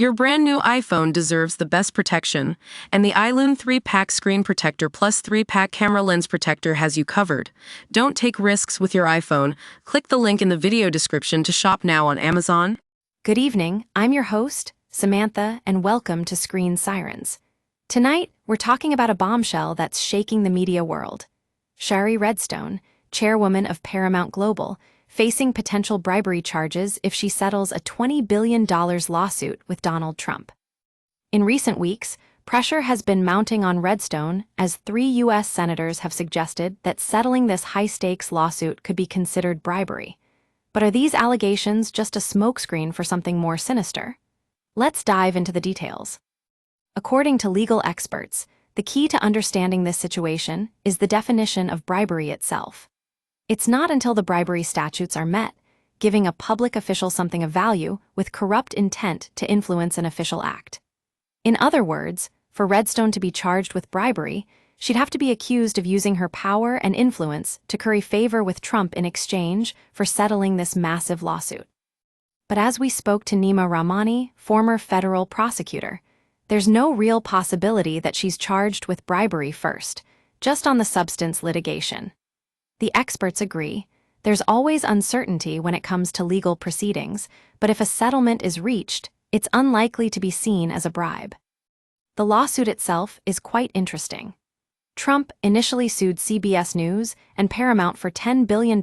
Your brand new iPhone deserves the best protection, and the iLune 3-pack screen protector plus 3-pack camera lens protector has you covered. Don't take risks with your iPhone. Click the link in the video description to shop now on Amazon. Good evening, I'm your host, Samantha, and welcome to Screen Sirens. Tonight, we're talking about a bombshell that's shaking the media world. Shari Redstone, chairwoman of Paramount Global, facing potential bribery charges if she settles a $20 billion lawsuit with Donald Trump. In recent weeks, pressure has been mounting on Redstone as 3 U.S. senators have suggested that settling this high-stakes lawsuit could be considered bribery. But are these allegations just a smokescreen for something more sinister? Let's dive into the details. According to legal experts, the key to understanding this situation is the definition of bribery itself. It's not until the bribery statutes are met, giving a public official something of value with corrupt intent to influence an official act. In other words, for Redstone to be charged with bribery, she'd have to be accused of using her power and influence to curry favor with Trump in exchange for settling this massive lawsuit. But as we spoke to Nima Rahmani, former federal prosecutor, there's no real possibility that she's charged with bribery first, just on the substance litigation. The experts agree, there's always uncertainty when it comes to legal proceedings, but if a settlement is reached, it's unlikely to be seen as a bribe. The lawsuit itself is quite interesting. Trump initially sued CBS News and Paramount for $10 billion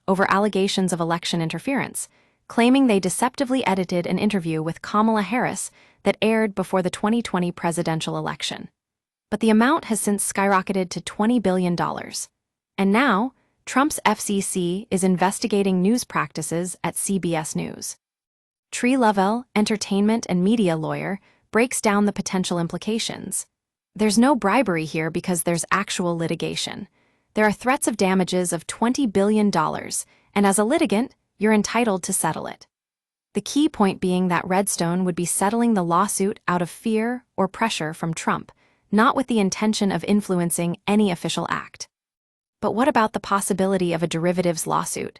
over allegations of election interference, claiming they deceptively edited an interview with Kamala Harris that aired before the 2020 presidential election. But the amount has since skyrocketed to $20 billion. And now, Trump's FCC is investigating news practices at CBS News. Tree Lovell, entertainment and media lawyer, breaks down the potential implications. There's no bribery here because there's actual litigation. There are threats of damages of $20 billion, and as a litigant, you're entitled to settle it. The key point being that Redstone would be settling the lawsuit out of fear or pressure from Trump, not with the intention of influencing any official act. But what about the possibility of a derivatives lawsuit?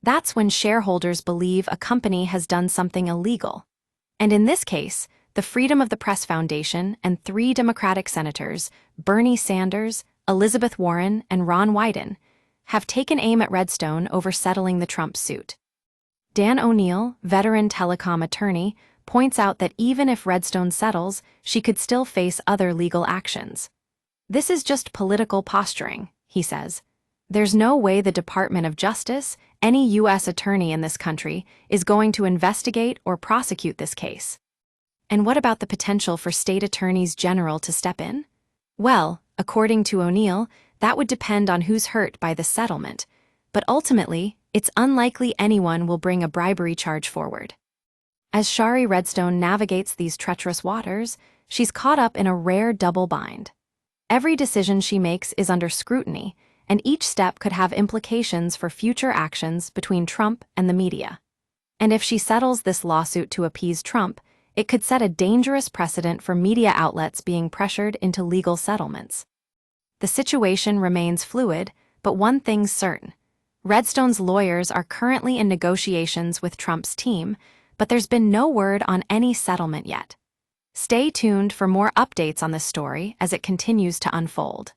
That's when shareholders believe a company has done something illegal. And in this case, the Freedom of the Press Foundation and 3 Democratic senators, Bernie Sanders, Elizabeth Warren, and Ron Wyden, have taken aim at Redstone over settling the Trump suit. Dan O'Neill, veteran telecom attorney, points out that even if Redstone settles, she could still face other legal actions. This is just political posturing, he says. There's no way the Department of Justice, any U.S. attorney in this country, is going to investigate or prosecute this case. And what about the potential for state attorneys general to step in? Well, according to O'Neill, that would depend on who's hurt by the settlement, but ultimately, it's unlikely anyone will bring a bribery charge forward. As Shari Redstone navigates these treacherous waters, she's caught up in a rare double bind. Every decision she makes is under scrutiny, and each step could have implications for future actions between Trump and the media. And if she settles this lawsuit to appease Trump, it could set a dangerous precedent for media outlets being pressured into legal settlements. The situation remains fluid, but one thing's certain. Redstone's lawyers are currently in negotiations with Trump's team, but there's been no word on any settlement yet. Stay tuned for more updates on this story as it continues to unfold.